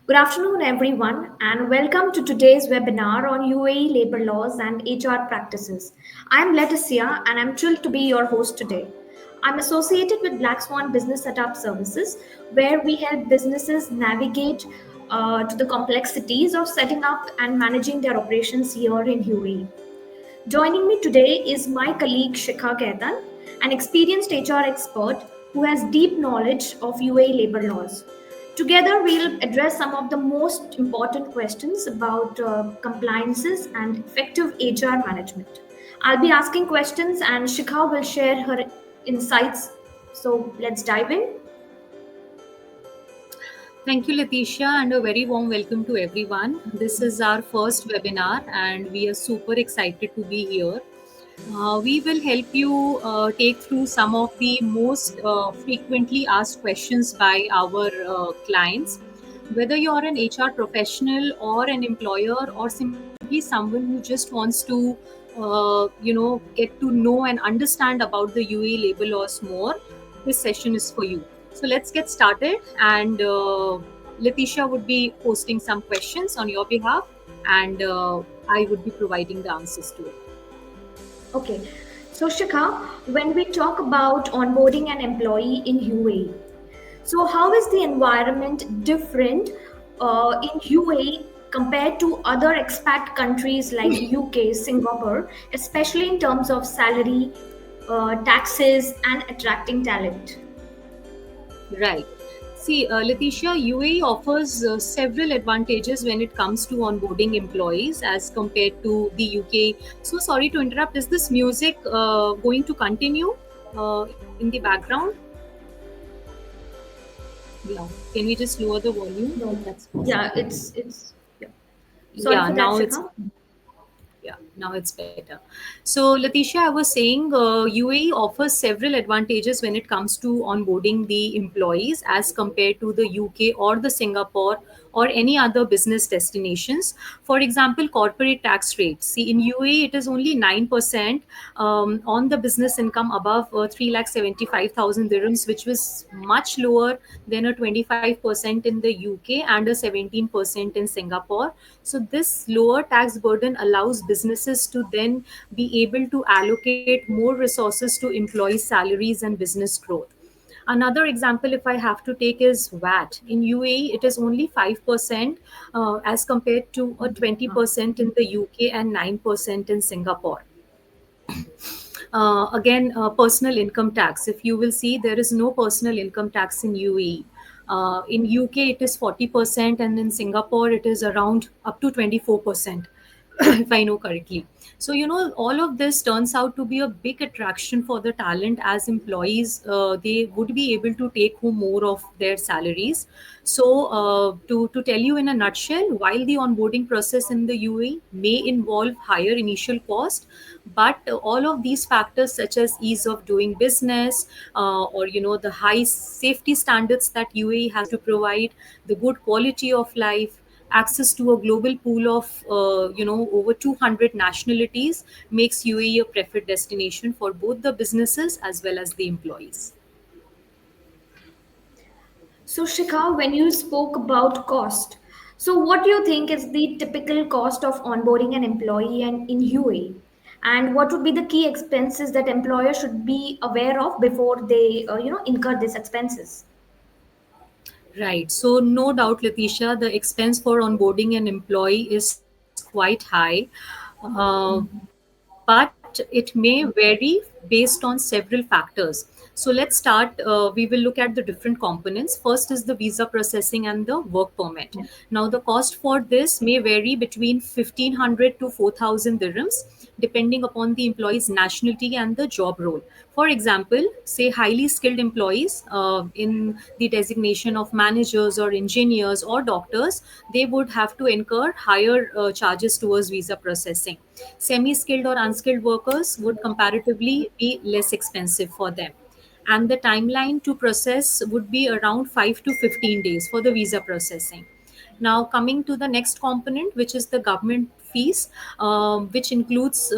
Good afternoon, everyone, and welcome to today's webinar on UAE labor laws and HR practices. I'm Leticia, and I'm thrilled to be your host today. I'm associated with Black Swan Business Setup Services, where we help businesses navigate to the complexities of setting up and managing their operations here in UAE. Joining me today is my colleague Shikha Ketan, an experienced HR expert who has deep knowledge of UAE labor laws. Together, we'll address some of the most important questions about compliances and effective HR management. I'll be asking questions, and Shikha will share her insights. So, let's dive in. Thank you, Letitia, and a very warm welcome to everyone. This is our first webinar, and we are super excited to be here. We will help you take through some of the most frequently asked questions by our clients. Whether you're an HR professional or an employer or simply someone who just wants to, get to know and understand about the UAE labor laws more, this session is for you. So let's get started. And Letitia would be posting some questions on your behalf, and I would be providing the answers to it. Okay, so Shikha, when we talk about onboarding an employee in UAE, so, how is the environment different in UAE compared to other expat countries like UK, Singapore, especially in terms of salary, taxes, and attracting talent? Right. See, Letitia, UAE offers several advantages when it comes to onboarding employees as compared to the UK. So, sorry to interrupt. Is this music going to continue in the background? Yeah. Can we just lower the volume if No. that's possible? Yeah, it's. Yeah. Sorry Yeah, for that, now it's Shikha. yeah, now it's better. So, Letitia, I was saying UAE offers several advantages when it comes to onboarding the employees as compared to the UK or the Singapore or any other business destinations. For example, corporate tax rates. See, in UAE, it is only 9% on the business income above 3,75,000 dirhams, which was much lower than a 25% in the UK and a 17% in Singapore. So, this lower tax burden allows businesses to then be able to allocate more resources to employee salaries and business growth. Another example, if I have to take, is VAT. In UAE, it is only 5% as compared to a 20% in the UK and 9% in Singapore. Again, personal income tax. If you will see, there is no personal income tax in UAE. In UK, it is 40%, and in Singapore, it is around up to 24%, if I know correctly. So, all of this turns out to be a big attraction for the talent as employees. They would be able to take home more of their salaries. So, to tell you in a nutshell, while the onboarding process in the UAE may involve higher initial cost, but all of these factors such as ease of doing business, or the high safety standards that UAE has to provide, the good quality of life, access to a global pool of over 200 nationalities makes UAE a preferred destination for both the businesses as well as the employees. So, Shikha, when you spoke about cost, so what do you think is the typical cost of onboarding an employee and in UAE? And what would be the key expenses that employers should be aware of before they, incur these expenses? Right. So, no doubt, Letitia, the expense for onboarding an employee is quite high. Uh, but it may vary based on several factors. So let's start. We will look at the different components. First is the visa processing and the work permit. Now, the cost for this may vary between 1,500 to 4,000 dirhams, depending upon the employee's nationality and the job role. For example, say highly skilled employees in the designation of managers or engineers or doctors, they would have to incur higher charges towards visa processing. Semi skilled or unskilled workers would comparatively be less expensive for them. And the timeline to process would be around 5 to 15 days for the visa processing. Now, coming to the next component, which is the government fees, which includes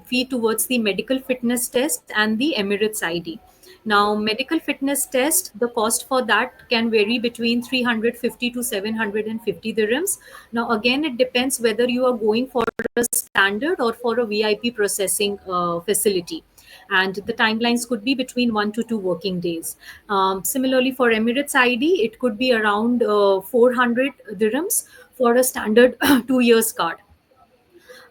fee towards the medical fitness test and the Emirates ID. Now, medical fitness test, the cost for that can vary between 350 to 750 dirhams. Now, again, it depends whether you are going for a standard or for a VIP processing facility. And the timelines could be between 1 to 2 working days. Similarly, for Emirates ID, it could be around 400 dirhams for a standard 2 years card.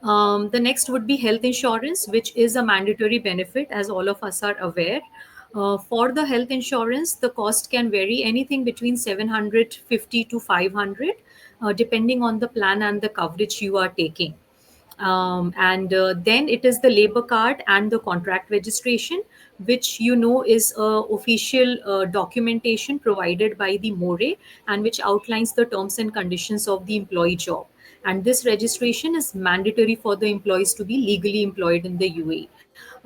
The next would be health insurance, which is a mandatory benefit, as all of us are aware. For the health insurance, the cost can vary anything between 750 to 500, depending on the plan and the coverage you are taking. And then it is the labor card and the contract registration, which is official documentation provided by the MORE, and which outlines the terms and conditions of the employee job. And this registration is mandatory for the employees to be legally employed in the UAE.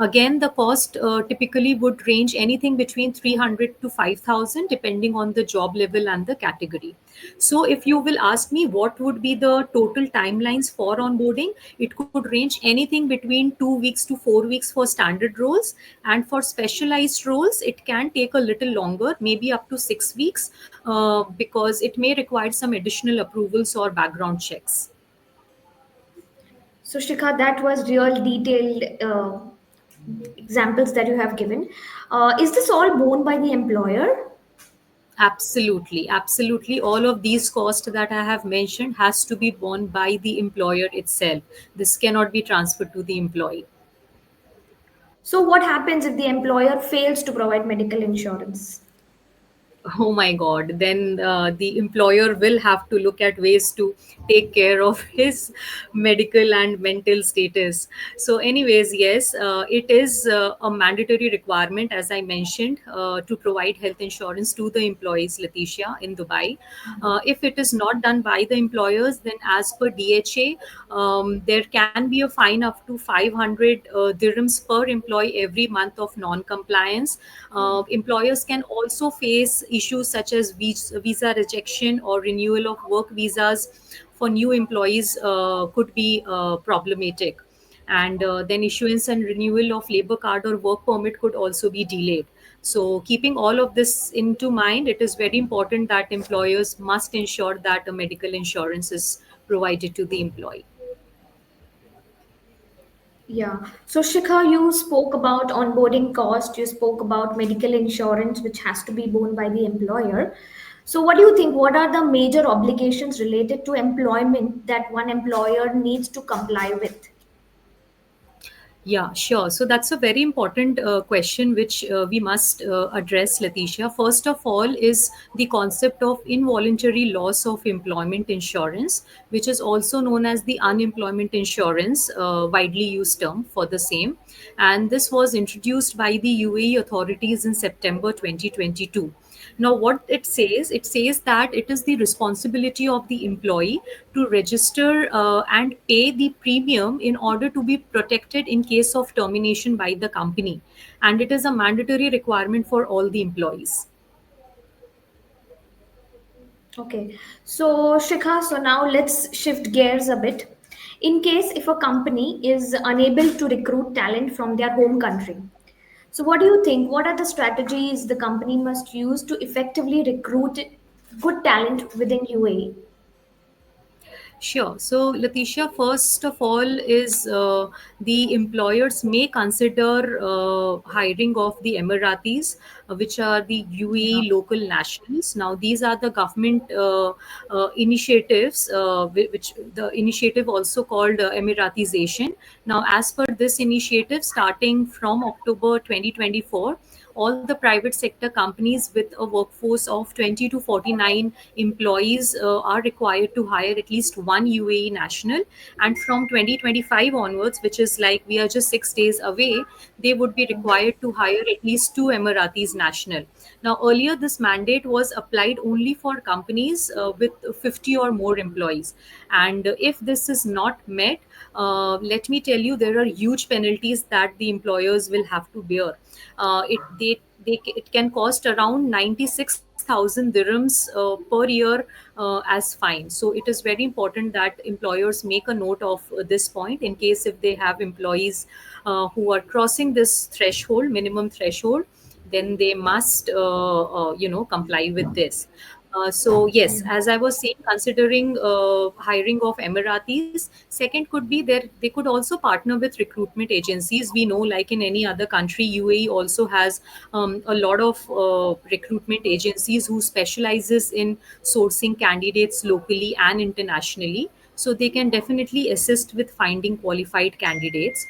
Again, the cost typically would range anything between 300 to 5,000, depending on the job level and the category. So, if you will ask me what would be the total timelines for onboarding, it could range anything between 2 weeks to 4 weeks for standard roles. And for specialized roles, it can take a little longer, maybe up to 6 weeks, because it may require some additional approvals or background checks. So, Shikha, that was real detailed examples that you have given. Is this all borne by the employer? Absolutely, absolutely. All of these costs that I have mentioned has to be borne by the employer itself. This cannot be transferred to the employee. So, what happens if the employer fails to provide medical insurance? Oh my God, then the employer will have to look at ways to take care of his medical and mental status. So, anyways, yes, it is a mandatory requirement, as I mentioned, to provide health insurance to the employees, Letitia, in Dubai. If it is not done by the employers, then as per DHA, there can be a fine up to 500 dirhams per employee every month of non-compliance. Employers can also face issues such as visa rejection or renewal of work visas for new employees could be problematic. And then issuance and renewal of labor card or work permit could also be delayed. So, keeping all of this into mind, it is very important that employers must ensure that a medical insurance is provided to the employee. Yeah. So, Shikha, you spoke about onboarding cost, you spoke about medical insurance, which has to be borne by the employer. So, what do you think? What are the major obligations related to employment that one employer needs to comply with? Yeah, sure. So that's a very important question which we must address, Letitia. First of all, is the concept of involuntary loss of employment insurance, which is also known as the unemployment insurance, widely used term for the same. And this was introduced by the UAE authorities in September 2022. Now, what it says that it is the responsibility of the employee to register and pay the premium in order to be protected in case of termination by the company. And it is a mandatory requirement for all the employees. Okay. So, Shikha, so now let's shift gears a bit. In case if a company is unable to recruit talent from their home country, so what do you think? What are the strategies the company must use to effectively recruit good talent within UAE? Sure. So, Letitia, first of all, is the employers may consider hiring of the Emiratis, which are the UAE local nationals. Now, these are the government initiatives, which the initiative also called Emiratization. Now, as per this initiative, starting from October 2024, all the private sector companies with a workforce of 20 to 49 employees are required to hire at least one UAE national. And from 2025 onwards, which is like we are just 6 days away, they would be required to hire at least two Emiratis national. Now, earlier, this mandate was applied only for companies with 50 or more employees. And if this is not met, let me tell you, there are huge penalties that the employers will have to bear. It can cost around 96,000 dirhams per year as fine. So it is very important that employers make a note of this point in case if they have employees who are crossing this threshold, minimum threshold, then they must comply with this. So yes, as I was saying, considering hiring of Emiratis, second could be there. They could also partner with recruitment agencies. We know, like in any other country, UAE also has a lot of recruitment agencies who specializes in sourcing candidates locally and internationally. So they can definitely assist with finding qualified candidates.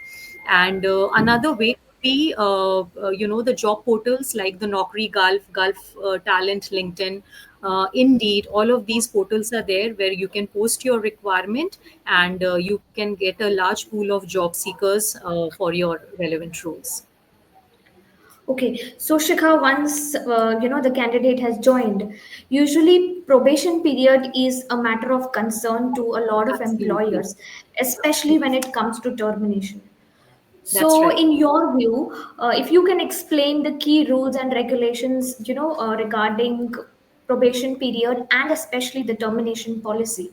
And another way would be, the job portals like the Naukri, Gulf Talent, LinkedIn, Indeed. All of these portals are there where you can post your requirement, and you can get a large pool of job seekers for your relevant roles. Okay, so Shikha, once the candidate has joined, usually probation period is a matter of concern to a lot of Absolutely. employers, especially when it comes to termination. That's So, right. in your view, if you can explain the key rules and regulations, regarding probation period and especially the termination policy.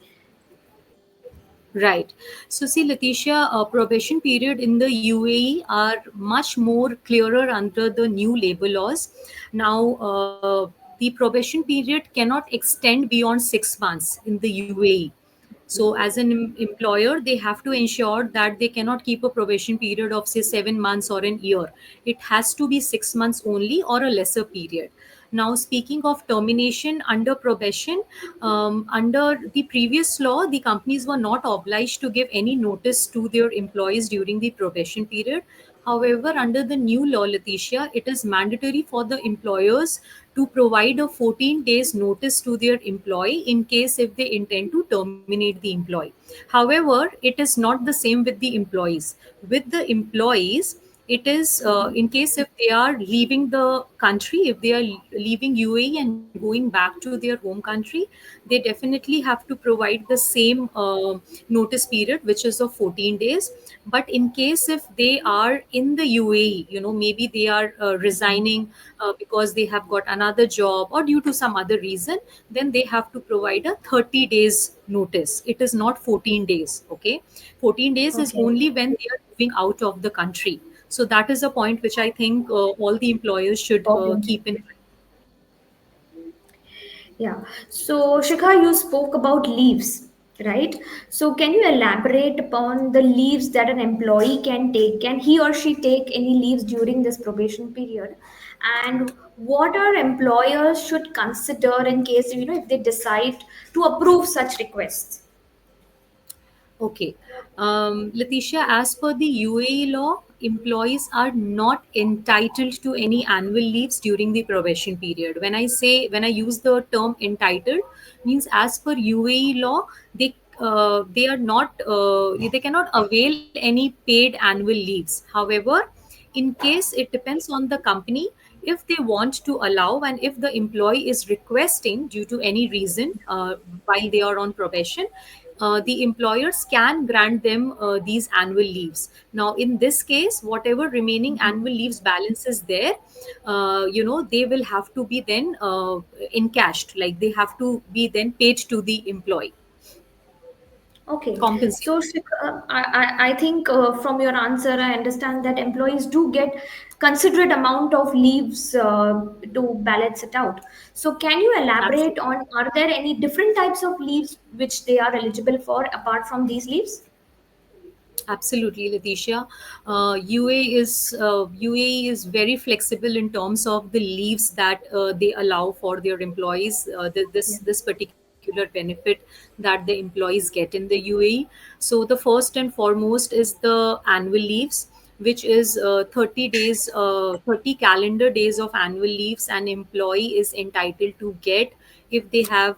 Right. So, see, Letitia, probation period in the UAE are much more clearer under the new labor laws. Now, the probation period cannot extend beyond 6 months in the UAE. So, as an employer, they have to ensure that they cannot keep a probation period of, say, 7 months or an year. It has to be 6 months only or a lesser period. Now, speaking of termination under probation, under the previous law, the companies were not obliged to give any notice to their employees during the probation period. However, under the new law, Letitia, it is mandatory for the employers to provide a 14 days notice to their employee in case if they intend to terminate the employee. However, it is not the same with the employees. With the employees, it is in case if they are leaving the country, if they are leaving UAE and going back to their home country, they definitely have to provide the same notice period, which is of 14 days. But in case if they are in the UAE, maybe they are resigning because they have got another job or due to some other reason, then they have to provide a 30 days notice. It is not 14 days. Okay, 14 days is Okay. only when they are moving out of the country. So that is a point which I think all the employers should Important. keep in. Yeah. So, Shikha, you spoke about leaves, right? So, can you elaborate upon the leaves that an employee can take? Can he or she take any leaves during this probation period? And what our employers should consider in case, if they decide to approve such requests? Okay. Letitia, as per the UAE law, employees are not entitled to any annual leaves during the probation period. When I use the term entitled, means as per UAE law, they are not they cannot avail any paid annual leaves. However, in case it depends on the company, if they want to allow and if the employee is requesting due to any reason while they are on probation, the employers can grant them these annual leaves. Now, in this case, whatever remaining annual leaves balance is there, they will have to be then encashed, like they have to be then paid to the employee, Okay, so compensated. I think from your answer, I understand that employees do get considerate amount of leaves to balance it out. So, can you elaborate Absolutely. on, are there any different types of leaves which they are eligible for apart from these leaves? Absolutely, Letitia. UAE is very flexible in terms of the leaves that they allow for their employees. Yeah. This particular benefit that the employees get in the UAE. So the first and foremost is the annual leaves, which is 30 days, 30 calendar days of annual leaves an employee is entitled to get if they have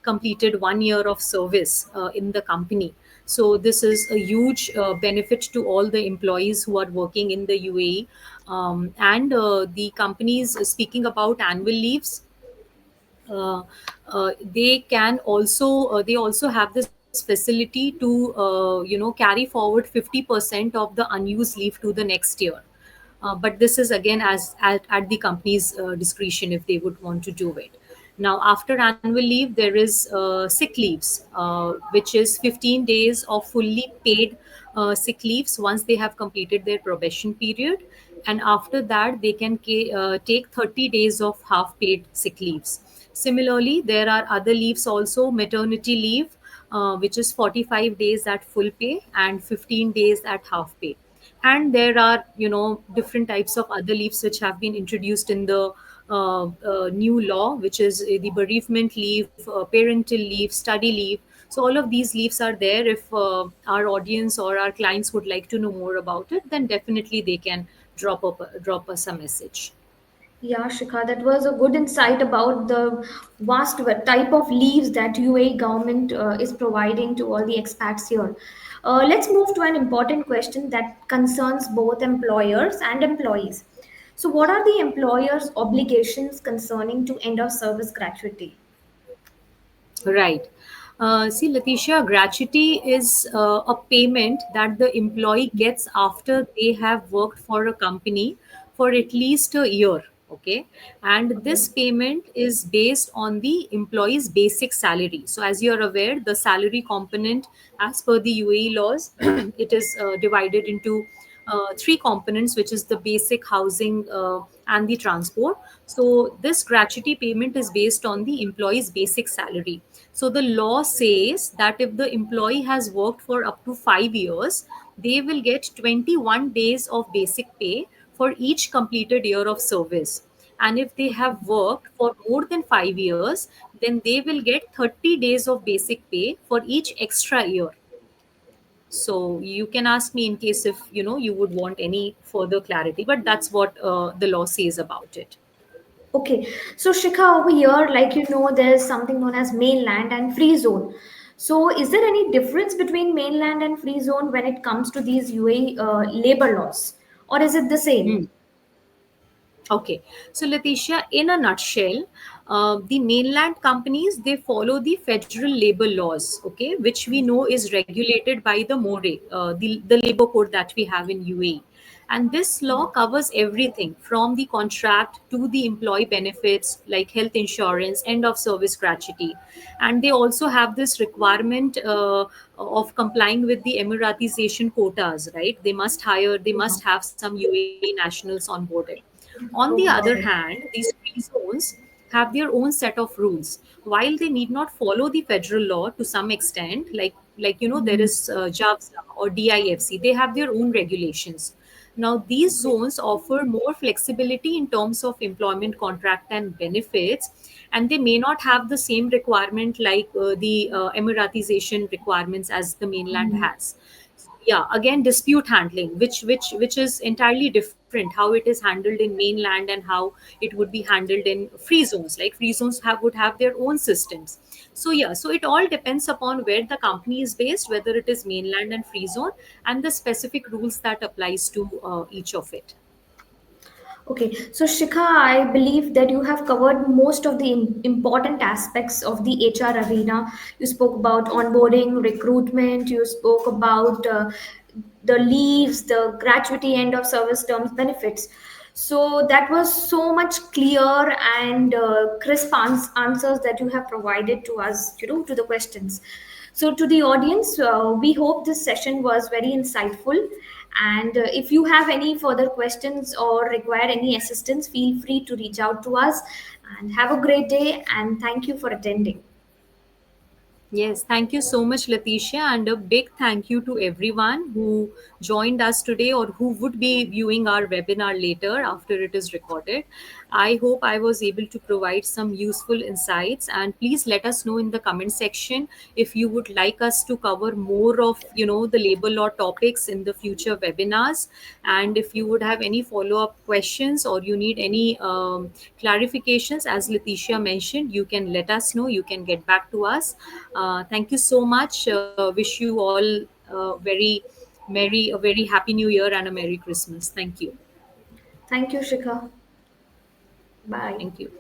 completed 1 year of service in the company. So this is a huge benefit to all the employees who are working in the UAE. And the companies, speaking about annual leaves, uh, they also have this facility to carry forward 50% of the unused leave to the next year. But this is again at the company's discretion if they would want to do it. Now, after annual leave, there is sick leaves, which is 15 days of fully paid sick leaves once they have completed their probation period. and after that they can take 30 days of half paid sick leaves. Similarly, there are other leaves also, maternity leave, which is 45 days at full pay and 15 days at half pay. And there are, different types of other leaves which have been introduced in the new law, which is the bereavement leave, parental leave, study leave. So all of these leaves are there. If our audience or our clients would like to know more about it, then definitely they can drop us a message. Yeah, Shikha, that was a good insight about the vast type of leaves that UAE government is providing to all the expats here. Let's move to an important question that concerns both employers and employees. So, what are the employers' obligations concerning to end of service gratuity? Right. See, Letitia, gratuity is a payment that the employee gets after they have worked for a company for at least a year. Okay. And Okay. this payment is based on the employee's basic salary. So, as you're aware, the salary component, as per the UAE laws, it is divided into three components, which is the basic housing and the transport. So this gratuity payment is based on the employee's basic salary. So the law says that if the employee has worked for up to 5 years, they will get 21 days of basic pay for each completed year of service. And if they have worked for more than 5 years, then they will get 30 days of basic pay for each extra year. So you can ask me in case if you would want any further clarity, but that's what the law says about it. Okay, so Shikha, over here, like there's something known as mainland and free zone. So, is there any difference between mainland and free zone when it comes to these UAE labor laws, or is it the same? Hmm. Okay, so Letitia, in a nutshell, the mainland companies, they follow the federal labor laws, okay, which we know is regulated by the MORE, the labor code that we have in UAE. And this law covers everything from the contract to the employee benefits like health insurance, end of service gratuity. And they also have this requirement of complying with the Emiratization quotas, right? They Yeah. must have some UAE nationals onboarded. On the Oh, other got it. hand, these free zones have their own set of rules. While they need not follow the federal law to some extent, there is JAVSA or DIFC, they have their own regulations. Now, these Okay. zones offer more flexibility in terms of employment contract and benefits, and they may not have the same requirement like the Emiratization requirements as the mainland has. Yeah, again, dispute handling, which is entirely different, how it is handled in mainland and how it would be handled in free zones. Like free zones would have their own systems. So yeah, so it all depends upon where the company is based, whether it is mainland and free zone, and the specific rules that applies to each of it. Okay, so Shikha, I believe that you have covered most of the important aspects of the HR arena. You spoke about onboarding, recruitment, you spoke about the leaves, the gratuity, end of service terms, benefits. So that was so much clear and crisp answers that you have provided to us, to the questions. So, to the audience, we hope this session was very insightful. And if you have any further questions or require any assistance, feel free to reach out to us. And have a great day. And thank you for attending. Yes, thank you so much, Letitia, and a big thank you to everyone who joined us today or who would be viewing our webinar later after it is recorded. I hope I was able to provide some useful insights, and please let us know in the comment section if you would like us to cover more of the labor law topics in the future webinars, and if you would have any follow-up questions or you need any clarifications, as Letitia mentioned, you can let us know. You can get back to us. Thank you so much. Wish you all a very happy New Year and a Merry Christmas. Thank you. Thank you, Shikha. Bye. Thank you.